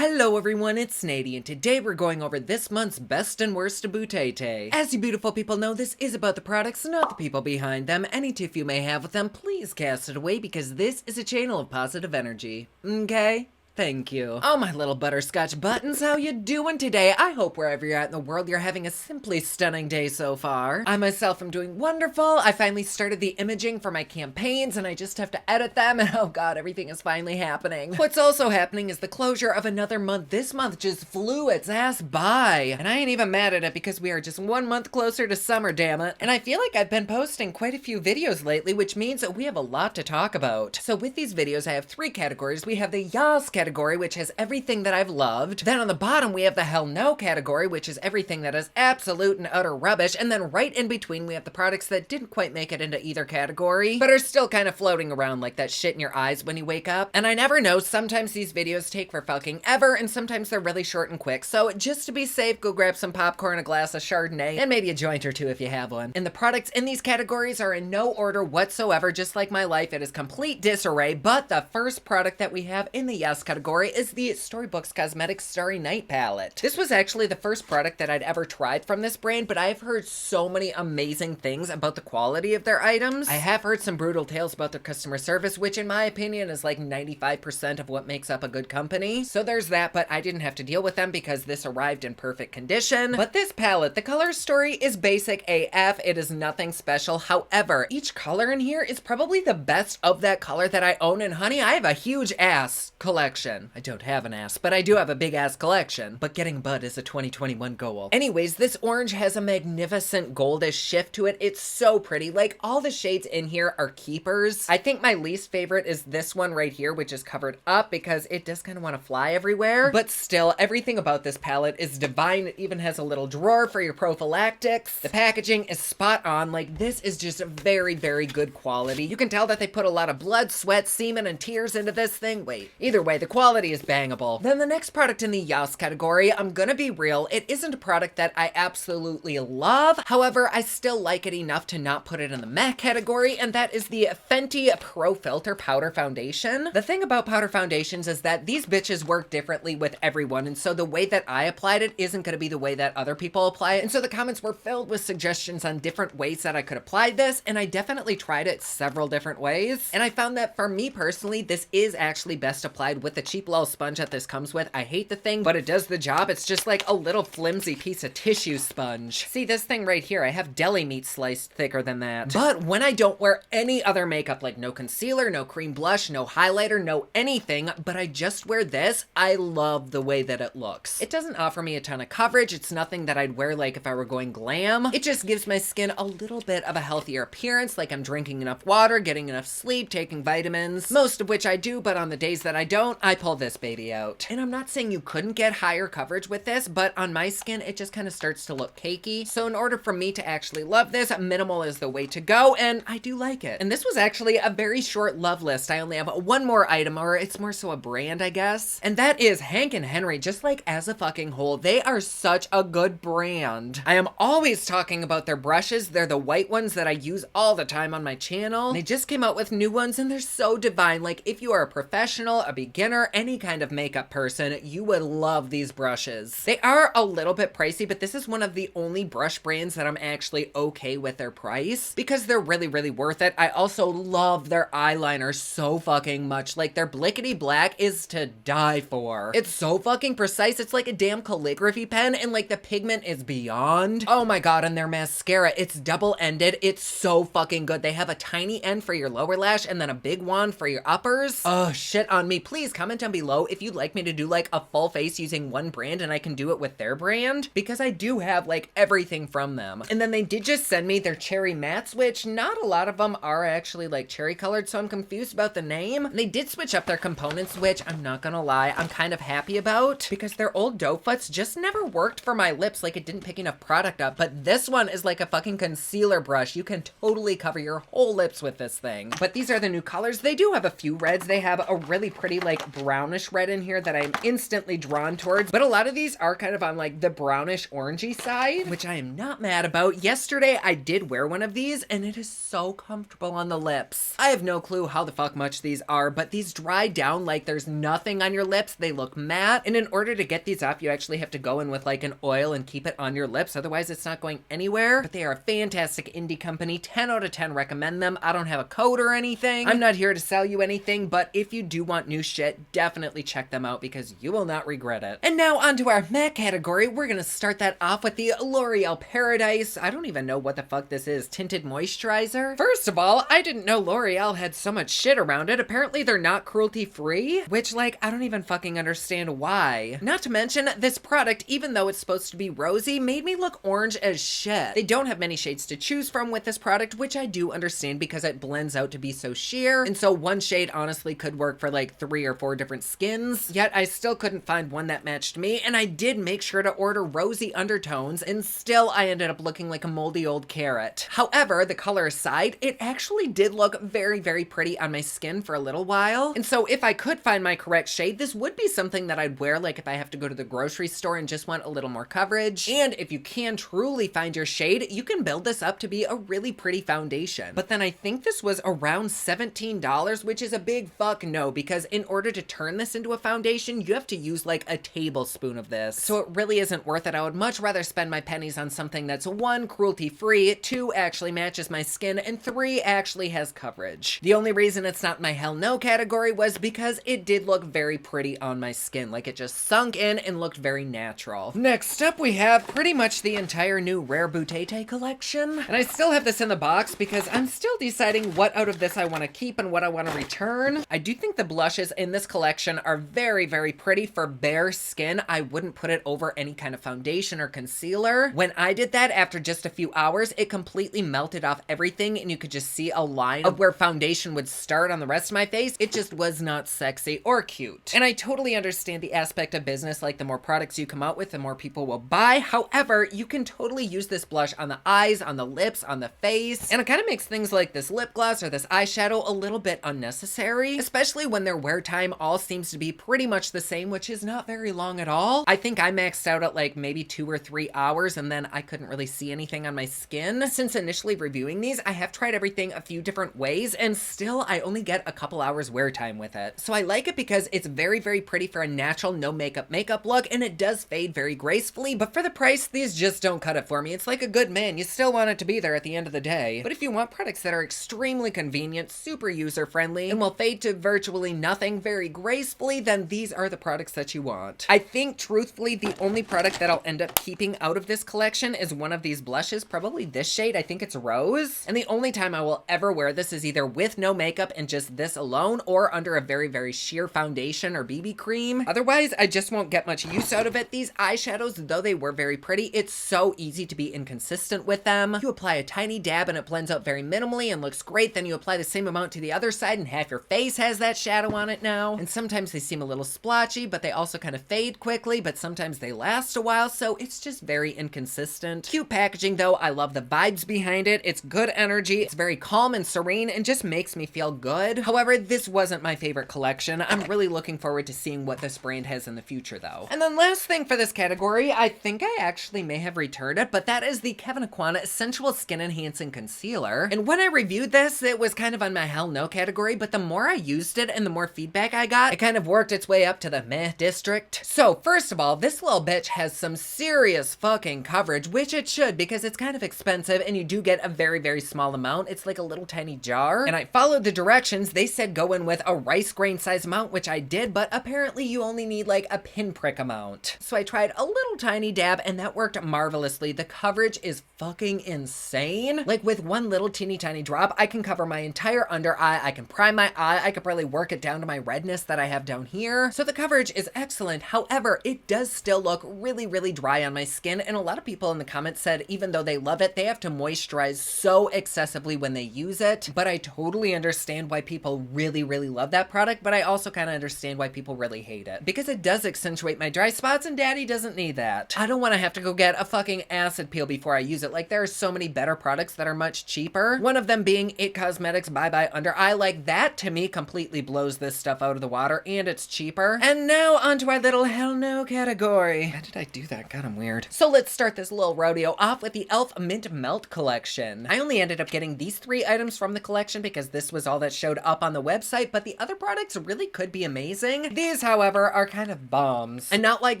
Hello everyone, it's Nady, and today we're going over this month's best and worst of Boutete. As you beautiful people know, this is about the products, not the people behind them. Any tiff you may have with them, please cast it away because this is a channel of positive energy. Okay? Thank you. Oh, my little butterscotch buttons, how you doing today? I hope wherever you're at in the world, you're having a simply stunning day so far. I myself am doing wonderful. I finally started the imaging for my campaigns, and I just have to edit them, and oh god, everything is finally happening. What's also happening is the closure of another month. This month just flew its ass by, and I ain't even mad at it because we are just 1 month closer to summer, damn it. And I feel like I've been posting quite a few videos lately, which means that we have a lot to talk about. So with these videos, I have 3 categories. We have the Yas category, which has everything that I've loved. Then on the bottom, we have the Hell No category, which is everything that is absolute and utter rubbish. And then right in between, we have the products that didn't quite make it into either category, but are still kind of floating around like that shit in your eyes when you wake up. And I never know, sometimes these videos take for fucking ever, and sometimes they're really short and quick. So just to be safe, go grab some popcorn, a glass of Chardonnay, and maybe a joint or two if you have one. And the products in these categories are in no order whatsoever, just like my life. It is complete disarray, but the first product that we have in the Yes category is the Storybooks Cosmetics Starry Night palette. This was actually the first product that I'd ever tried from this brand, but I've heard so many amazing things about the quality of their items. I have heard some brutal tales about their customer service, which in my opinion is like 95% of what makes up a good company. So there's that, but I didn't have to deal with them because this arrived in perfect condition. But this palette, the color story is basic AF. It is nothing special. However, each color in here is probably the best of that color that I own, and honey, I have a huge ass collection. I don't have an ass, but I do have a big ass collection. But getting butt is a 2021 goal. Anyways, this orange has a magnificent goldish shift to it. It's so pretty. Like, all the shades in here are keepers. I think my least favorite is this one right here, which is covered up because it does kind of want to fly everywhere. But still, everything about this palette is divine. It even has a little drawer for your prophylactics. The packaging is spot on. Like, this is just very, very good quality. You can tell that they put a lot of blood, sweat, semen, and tears into this thing. Wait, either way, the quality is bangable. Then the next product in the Yas category, I'm gonna be real, it isn't a product that I absolutely love. However, I still like it enough to not put it in the meh category, and that is the Fenty Pro Filter Powder Foundation. The thing about powder foundations is that these bitches work differently with everyone, and so the way that I applied it isn't gonna be the way that other people apply it, and so the comments were filled with suggestions on different ways that I could apply this, and I definitely tried it several different ways, and I found that for me personally, this is actually best applied with the cheap little sponge that this comes with. I hate the thing, but it does the job. It's just like a little flimsy piece of tissue sponge. See this thing right here? I have deli meat sliced thicker than that. But when I don't wear any other makeup, like no concealer, no cream blush, no highlighter, no anything, but I just wear this, I love the way that it looks. It doesn't offer me a ton of coverage. It's nothing that I'd wear like if I were going glam. It just gives my skin a little bit of a healthier appearance, like I'm drinking enough water, getting enough sleep, taking vitamins, most of which I do, but on the days that I don't, I pull this baby out. And I'm not saying you couldn't get higher coverage with this, but on my skin, it just kind of starts to look cakey. So in order for me to actually love this, minimal is the way to go, and I do like it. And this was actually a very short love list. I only have one more item, or it's more so a brand, I guess. And that is Hank and Henry, just like as a fucking whole. They are such a good brand. I am always talking about their brushes. They're the white ones that I use all the time on my channel. They just came out with new ones, and they're so divine. Like, if you are a professional, a beginner, any kind of makeup person, you would love these brushes. They are a little bit pricey, but this is one of the only brush brands that I'm actually okay with their price because they're really, really worth it. I also love their eyeliner so fucking much. Like, their Blickety Black is to die for. It's so fucking precise. It's like a damn calligraphy pen, and like the pigment is beyond. Oh my god, and their mascara, it's double-ended. It's so fucking good. They have a tiny end for your lower lash and then a big one for your uppers. Oh, shit on me. Please comment down below if you'd like me to do like a full face using one brand and I can do it with their brand, because I do have like everything from them. And then they did just send me their cherry mattes, which not a lot of them are actually like cherry colored, so I'm confused about the name. They did switch up their components, which I'm not gonna lie, I'm kind of happy about, because their old doe foots just never worked for my lips. Like, it didn't pick enough product up, but this one is like a fucking concealer brush. You can totally cover your whole lips with this thing. But these are the new colors. They do have a few reds. They have a really pretty like brownish red in here that I'm instantly drawn towards, but a lot of these are kind of on like the brownish orangey side, which I am not mad about. Yesterday, I did wear one of these and it is so comfortable on the lips. I have no clue how the fuck much these are, but these dry down like there's nothing on your lips. They look matte, and in order to get these off, you actually have to go in with like an oil and keep it on your lips. Otherwise, it's not going anywhere, but they are a fantastic indie company. 10 out of 10 recommend them. I don't have a code or anything. I'm not here to sell you anything, but if you do want new shit, definitely check them out because you will not regret it. And now onto our matte category. We're gonna start that off with the L'Oreal Paradise. I don't even know what the fuck this is. Tinted moisturizer? First of all, I didn't know L'Oreal had so much shit around it. Apparently they're not cruelty free, which like, I don't even fucking understand why. Not to mention, this product, even though it's supposed to be rosy, made me look orange as shit. They don't have many shades to choose from with this product, which I do understand because it blends out to be so sheer, and so one shade honestly could work for like 3 or 4 different skins, yet I still couldn't find one that matched me, and I did make sure to order rosy undertones, and still I ended up looking like a moldy old carrot. However, the color aside, it actually did look very, very pretty on my skin for a little while, and so if I could find my correct shade, this would be something that I'd wear like if I have to go to the grocery store and just want a little more coverage. And if you can truly find your shade, you can build this up to be a really pretty foundation. But then I think this was around $17, which is a big fuck no, because in order to turn this into a foundation, you have to use like a tablespoon of this. So it really isn't worth it. I would much rather spend my pennies on something that's 1, cruelty free, 2, actually matches my skin, and 3, actually has coverage. The only reason it's not my hell no category was because it did look very pretty on my skin. Like it just sunk in and looked very natural. Next up, we have pretty much the entire new Rare Beauté collection. And I still have this in the box because I'm still deciding what out of this I want to keep and what I want to return. I do think the blushes in this collection are very, very pretty for bare skin. I wouldn't put it over any kind of foundation or concealer. When I did that, after just a few hours, it completely melted off everything and you could just see a line of where foundation would start on the rest of my face. It just was not sexy or cute. And I totally understand the aspect of business, like the more products you come out with, the more people will buy. However, you can totally use this blush on the eyes, on the lips, on the face, and it kind of makes things like this lip gloss or this eyeshadow a little bit unnecessary, especially when their wear time all seems to be pretty much the same, which is not very long at all. I think I maxed out at like maybe 2 or 3 hours, and then I couldn't really see anything on my skin. Since initially reviewing these, I have tried everything a few different ways, and still I only get a couple hours wear time with it. So I like it because it's very, very pretty for a natural, no makeup look, and it does fade very gracefully, but for the price, these just don't cut it for me. It's like a good man. You still want it to be there at the end of the day. But if you want products that are extremely convenient, super user-friendly, and will fade to virtually nothing very gracefully, then these are the products that you want. I think, truthfully, the only product that I'll end up keeping out of this collection is one of these blushes, probably this shade. I think it's Rose. And the only time I will ever wear this is either with no makeup and just this alone, or under a very, very sheer foundation or BB cream. Otherwise, I just won't get much use out of it. These eyeshadows, though they were very pretty, it's so easy to be inconsistent with them. You apply a tiny dab and it blends out very minimally and looks great. Then you apply the same amount to the other side and half your face has that shadow on it now. And sometimes they seem a little splotchy, but they also kind of fade quickly, but sometimes they last a while, so it's just very inconsistent. Cute packaging though. I love the vibes behind it. It's good energy. It's very calm and serene and just makes me feel good. However, this wasn't my favorite collection. I'm really looking forward to seeing what this brand has in the future though. And then last thing for this category, I think I actually may have returned it, but that is the Kevyn Aucoin Sensual Skin Enhancing Concealer. And when I reviewed this, it was kind of on my hell no category, but the more I used it and the more feedback I got, it kind of worked its way up to the meh district. So first of all, this little bitch has some serious fucking coverage, which it should because it's kind of expensive and you do get a very, very small amount. It's like a little tiny jar. And I followed the directions. They said go in with a rice grain size amount, which I did, but apparently you only need like a pinprick amount. So I tried a little tiny dab and that worked marvelously. The coverage is fucking insane. Like with one little teeny tiny drop, I can cover my entire under eye. I can prime my eye. I could probably work it down to my redness that I have down here. So the coverage is excellent. However, it does still look really, really dry on my skin. And a lot of people in the comments said even though they love it, they have to moisturize so excessively when they use it. But I totally understand why people really, really love that product. But I also kind of understand why people really hate it because it does accentuate my dry spots and daddy doesn't need that. I don't want to have to go get a fucking acid peel before I use it. Like there are so many better products that are much cheaper. One of them being It Cosmetics Bye Bye Under Eye. Like that to me completely blows this stuff out of of the water and it's cheaper. And now onto our little hell no category. How did I do that? God, I'm weird. So let's start this little rodeo off with the e.l.f. Mint Melt collection. I only ended up getting these 3 items from the collection because this was all that showed up on the website, but the other products really could be amazing. These, however, are kind of bombs. And not like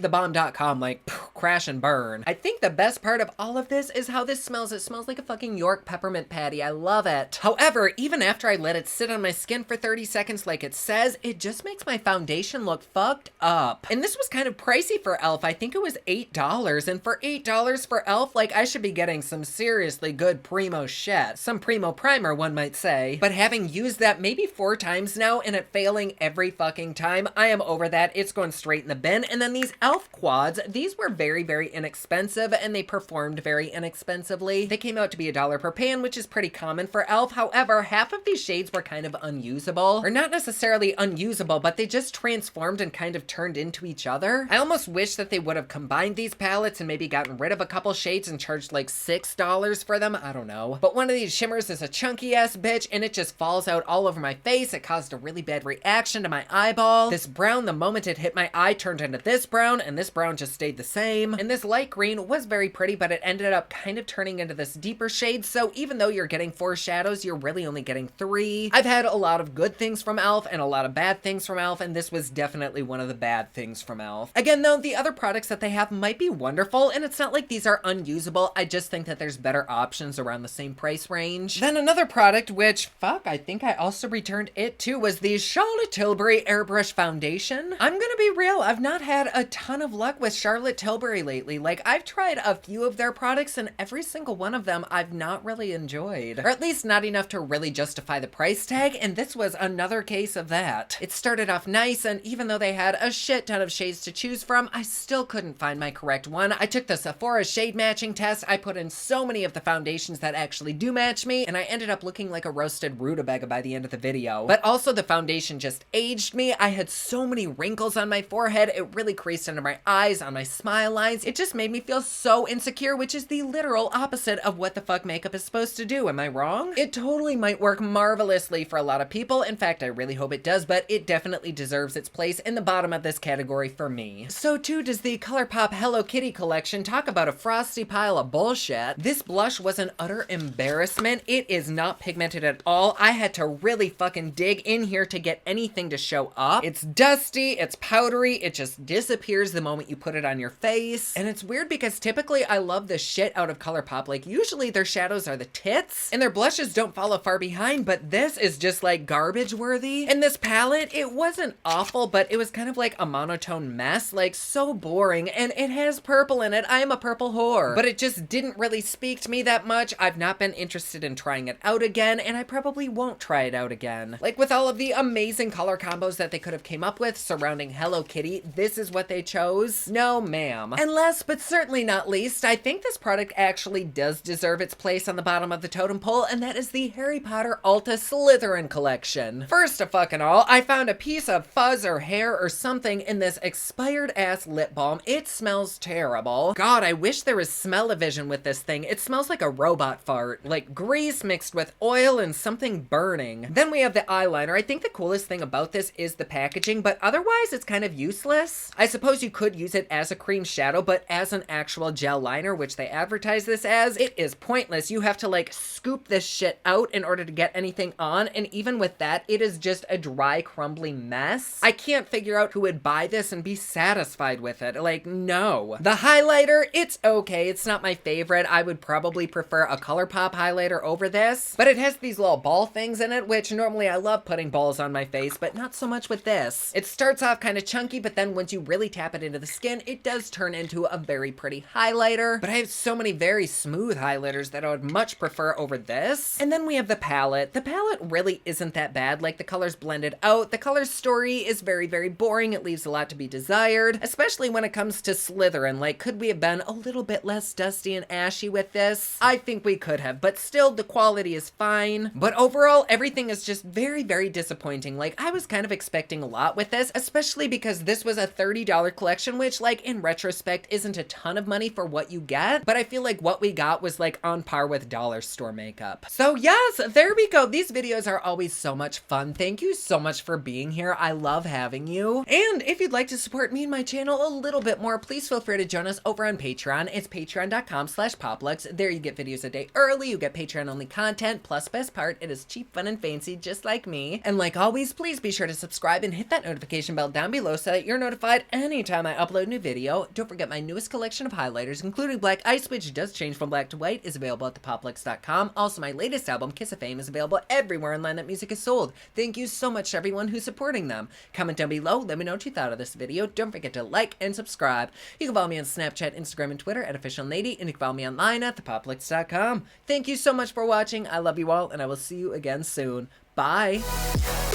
the bomb.com, like crash and burn. I think the best part of all of this is how this smells. It smells like a fucking York peppermint patty. I love it. However, even after I let it sit on my skin for 30 seconds like it says, it just makes my foundation look fucked up. And this was kind of pricey for e.l.f. I think it was $8. And for $8 for e.l.f., like, I should be getting some seriously good primo shit. Some primo primer, one might say. But having used that maybe 4 times now and it failing every fucking time, I am over that. It's going straight in the bin. And then these e.l.f. quads, these were very, very inexpensive and they performed very inexpensively. They came out to be $1 per pan, which is pretty common for e.l.f. However, half of these shades were kind of unusable. Or not necessarily unusable, but they just transformed and kind of turned into each other. I almost wish that they would have combined these palettes and maybe gotten rid of a couple shades and charged like $6 for them. I don't know. But one of these shimmers is a chunky ass bitch and it just falls out all over my face. It caused a really bad reaction to my eyeball. This brown, the moment it hit my eye, turned into this brown, and this brown just stayed the same. And this light green was very pretty, but it ended up kind of turning into this deeper shade. So even though you're getting 4 shadows, you're really only getting 3. I've had a lot of good things from e.l.f. and a lot of bad things from e.l.f. and this was definitely one of the bad things from e.l.f. Again though, the other products that they have might be wonderful and it's not like these are unusable. I just think that there's better options around the same price range. Then another product, which, fuck, I think I also returned it too, was the Charlotte Tilbury Airbrush Foundation. I'm gonna be real, I've not had a ton of luck with Charlotte Tilbury lately. Like, I've tried a few of their products and every single one of them I've not really enjoyed. Or at least not enough to really justify the price tag, and this was another case of that. It started off nice, and even though they had a shit ton of shades to choose from, I still couldn't find my correct one. I took the Sephora shade matching test, I put in so many of the foundations that actually do match me, and I ended up looking like a roasted rutabaga by the end of the video. But also the foundation just aged me. I had so many wrinkles on my forehead, it really creased under my eyes, on my smile lines. It just made me feel so insecure, which is the literal opposite of what the fuck makeup is supposed to do. Am I wrong? It totally might work marvelously for a lot of people. In fact, I really hope it does, but it definitely deserves its place in the bottom of this category for me. So too does the ColourPop Hello Kitty collection. Talk about a frosty pile of bullshit. This blush was an utter embarrassment. It is not pigmented at all. I had to really fucking dig in here to get anything to show up. It's dusty, it's powdery, it just disappears the moment you put it on your face. And it's weird because typically I love the shit out of ColourPop. Like, usually their shadows are the tits and their blushes don't follow far behind, but this is just like garbage worthy. And this palette, it wasn't awful, but it was kind of like a monotone mess, like so boring, and it has purple in it. I am a purple whore, but it just didn't really speak to me that much. I've not been interested in trying it out again, and I probably won't try it out again. Like, with all of the amazing color combos that they could have came up with surrounding Hello Kitty, this is what they chose? No, ma'am. And last but certainly not least, I think this product actually does deserve its place on the bottom of the totem pole, and that is the Harry Potter Ulta Slytherin collection. First of fucking all, I found a piece of fuzz or hair or something in this expired ass lip balm. It smells terrible. God, I wish there was smell-o-vision with this thing. It smells like a robot fart, like grease mixed with oil and something burning. Then we have the eyeliner. I think the coolest thing about this is the packaging, but otherwise it's kind of useless. I suppose you could use it as a cream shadow, but as an actual gel liner, which they advertise this as, it is pointless. You have to like scoop this shit out in order to get anything on, and even with that, it is just a dry, crumbly mess. I can't figure out who would buy this and be satisfied with it. Like, no. The highlighter, it's okay. It's not my favorite. I would probably prefer a ColourPop highlighter over this, but it has these little ball things in it, which normally I love putting balls on my face, but not so much with this. It starts off kind of chunky, but then once you really tap it into the skin, it does turn into a very pretty highlighter. But I have so many very smooth highlighters that I would much prefer over this. And then we have the palette. The palette really isn't that bad. Like, the colors blended out. The color story is very, very boring. It leaves a lot to be desired, especially when it comes to Slytherin. Like, could we have been a little bit less dusty and ashy with this? I think we could have, but still the quality is fine. But overall, everything is just very, very disappointing. Like, I was kind of expecting a lot with this, especially because this was a $30 collection, which, like, in retrospect isn't a ton of money for what you get, but I feel like what we got was like on par with dollar store makeup. So yes, there we go. These videos are always so much fun. Thank you so much for being being here. I love having you. And if you'd like to support me and my channel a little bit more, please feel free to join us over on Patreon. It's patreon.com/poplux. There you get videos a day early, you get Patreon-only content, plus best part, it is cheap, fun, and fancy, just like me. And like always, please be sure to subscribe and hit that notification bell down below so that you're notified anytime I upload a new video. Don't forget my newest collection of highlighters, including Black Ice, which does change from black to white, is available at thepoplux.com. Also, my latest album, Kiss of Fame, is available everywhere online that music is sold. Thank you so much to everyone who's supporting them. Comment down below, let me know what you thought of this video. Don't forget to like and subscribe. You can follow me on Snapchat, Instagram, and Twitter at officialnady, and you can follow me online at thepoplux.com. Thank you so much for watching. I love you all, and I will see you again soon. Bye!